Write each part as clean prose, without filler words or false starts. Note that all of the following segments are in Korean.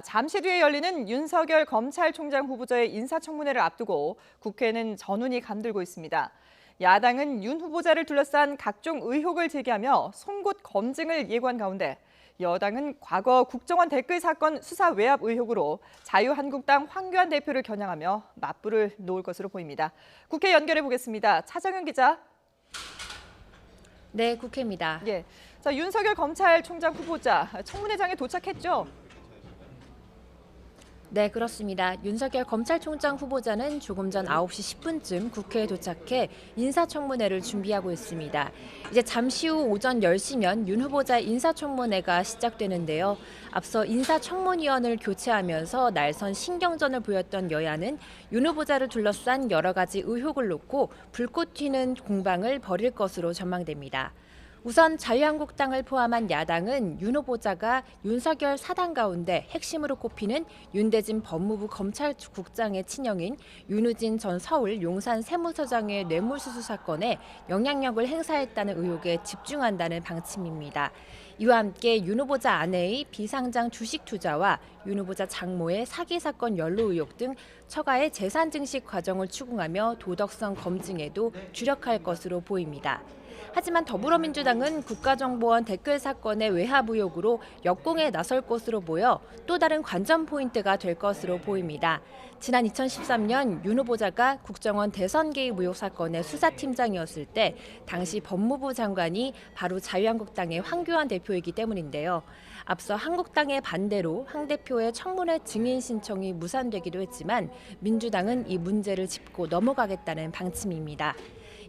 잠시 뒤에 열리는 윤석열 검찰총장 후보자의 인사청문회를 앞두고 국회는 전운이 감돌고 있습니다. 야당은 윤 후보자를 둘러싼 각종 의혹을 제기하며 송곳 검증을 예고한 가운데 여당은 과거 국정원 댓글 사건 수사 외압 의혹으로 자유한국당 황교안 대표를 겨냥하며 맞불을 놓을 것으로 보입니다. 국회 연결해 보겠습니다. 차정현 기자. 네, 국회입니다. 예, 윤석열 검찰총장 후보자 청문회장에 도착했죠? 네, 그렇습니다. 윤석열 검찰총장 후보자는 조금 전 9시 10분쯤 국회에 도착해 인사청문회를 준비하고 있습니다. 이제 잠시 후 오전 10시면 윤 후보자 인사청문회가 시작되는데요. 앞서 인사청문위원을 교체하면서 날선 신경전을 보였던 여야는 윤 후보자를 둘러싼 여러 가지 의혹을 놓고 불꽃 튀는 공방을 벌일 것으로 전망됩니다. 우선 자유한국당을 포함한 야당은 윤 후보자가 윤석열 사당 가운데 핵심으로 꼽히는 윤대진 법무부 검찰국장의 친형인 윤우진 전 서울 용산 세무서장의 뇌물수수 사건에 영향력을 행사했다는 의혹에 집중한다는 방침입니다. 이와 함께 윤 후보자 아내의 비상장 주식 투자와 윤 후보자 장모의 사기 사건 연루 의혹 등 처가의 재산 증식 과정을 추궁하며 도덕성 검증에도 주력할 것으로 보입니다. 하지만 더불어민주당은 국가정보원 댓글 사건의 외압 의혹으로 역공에 나설 것으로 보여 또 다른 관전 포인트가 될 것으로 보입니다. 지난 2013년 윤 후보자가 국정원 대선 개입 의혹 사건의 수사팀장이었을 때 당시 법무부 장관이 바로 자유한국당의 황교안 대표이기 때문인데요. 앞서 한국당의 반대로 황 대표의 청문회 증인 신청이 무산되기도 했지만 민주당은 이 문제를 짚고 넘어가겠다는 방침입니다.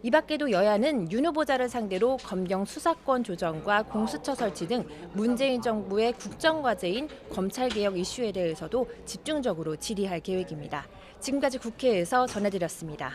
이 밖에도 여야는 윤 후보자를 상대로 검경 수사권 조정과 공수처 설치 등 문재인 정부의 국정과제인 검찰개혁 이슈에 대해서도 집중적으로 질의할 계획입니다. 지금까지 국회에서 전해드렸습니다.